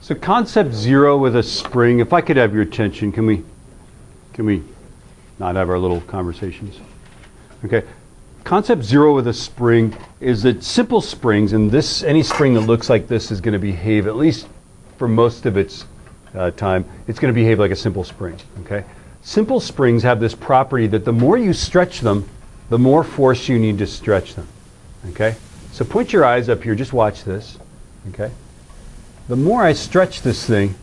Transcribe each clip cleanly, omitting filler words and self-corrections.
So concept 0 with a spring, if I could have your attention, can we not have our little conversations? Okay. Concept 0 with a spring is that simple springs, and any spring that looks like this is going to behave, at least for most of its time, it's going to behave like a simple spring. Okay. Simple springs have this property that the more you stretch them, the more force you need to stretch them. Okay. So point your eyes up here, just watch this. Okay. The more I stretch this thing,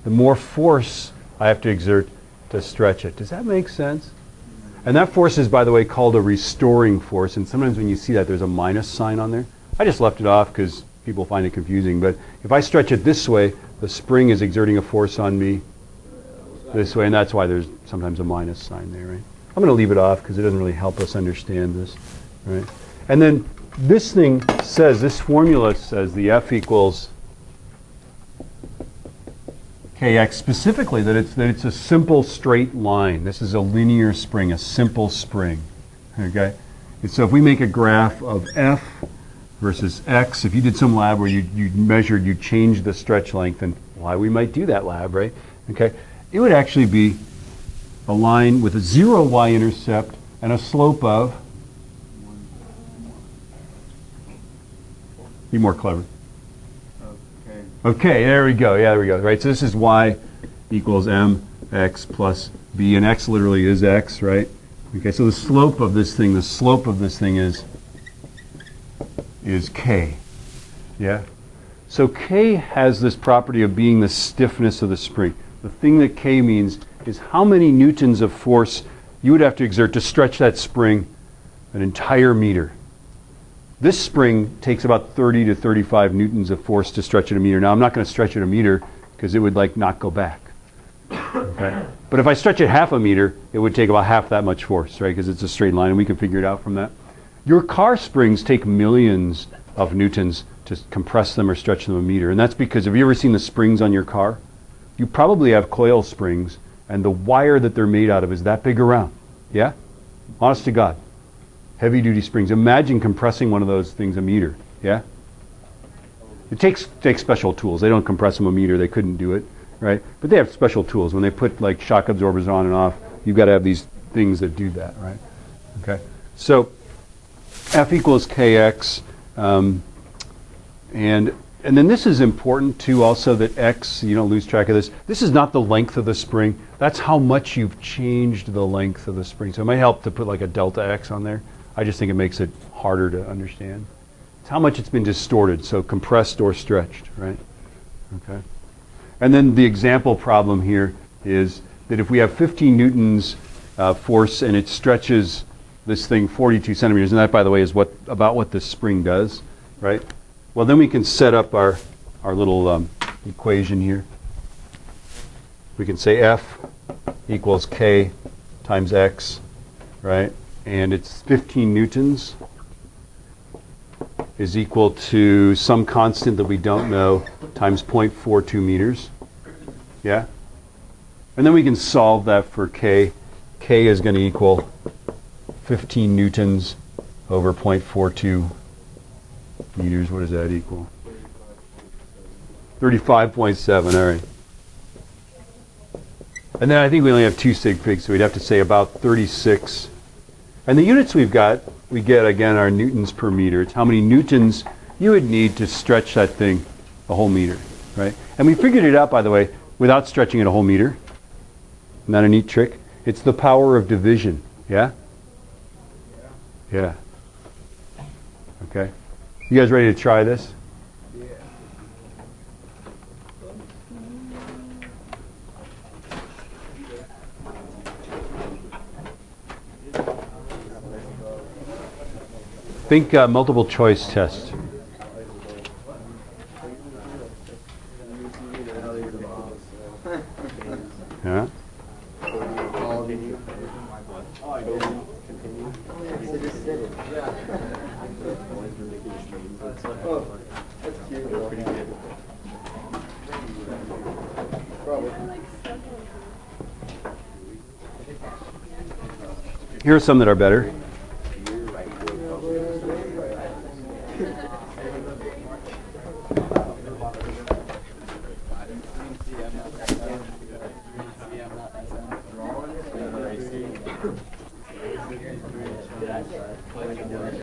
the more force I have to exert to stretch it. Does that make sense? And that force is, by the way, called a restoring force. And sometimes when you see that, there's a minus sign on there. I just left it off because people find it confusing. But if I stretch it this way, the spring is exerting a force on me this way. And that's why there's sometimes a minus sign there, right? I'm going to leave it off because it doesn't really help us understand this, right? And then this thing says, this formula says the F equals Kx, specifically that it's a simple straight line. This is a linear spring, a simple spring. Okay? And so if we make a graph of F versus X, if you did some lab where you measured, you changed the stretch length, and why we might do that lab, right? Okay? It would actually be a line with a 0 y-intercept and a slope of, be more clever. Okay, there we go. Yeah, there we go. Right, so this is y equals mx plus b, and x literally is x, right? Okay, so the slope of this thing is k. Yeah? So k has this property of being the stiffness of the spring. The thing that k means is how many newtons of force you would have to exert to stretch that spring an entire meter. This spring takes about 30 to 35 newtons of force to stretch it a meter. Now, I'm not going to stretch it a meter because it would not go back. Okay? But if I stretch it half a meter, it would take about half that much force, right? Because it's a straight line, and we can figure it out from that. Your car springs take millions of newtons to compress them or stretch them a meter. And that's because, have you ever seen the springs on your car? You probably have coil springs, and the wire that they're made out of is that big around. Yeah? Honest to God. Heavy-duty springs. Imagine compressing one of those things a meter. Yeah? It takes special tools. They don't compress them a meter. They couldn't do it, right? But they have special tools. When they put shock absorbers on and off, you've got to have these things that do that, right? Okay. So F equals Kx, and then this is important too. Also, that X, you don't lose track of this. This is not the length of the spring. That's how much you've changed the length of the spring. So it might help to put a delta X on there. I just think it makes it harder to understand. It's how much it's been distorted, so compressed or stretched, right? Okay. And then the example problem here is that if we have 15 newtons force and it stretches this thing 42 centimeters, and that, by the way, is about what this spring does, right? Well, then we can set up our little equation here. We can say F equals K times X, right? And it's 15 newtons is equal to some constant that we don't know times 0.42 meters. Yeah? And then we can solve that for K. K is going to equal 15 newtons over 0.42 meters. What does that equal? 35.7, all right. And then I think we only have 2 sig figs, so we'd have to say about 36. And the units we get, again, are newtons per meter. It's how many newtons you would need to stretch that thing a whole meter, right? And we figured it out, by the way, without stretching it a whole meter. Isn't that a neat trick? It's the power of division, yeah? Yeah. Okay. You guys ready to try this? Think multiple choice test. Yeah. Here are some that are better.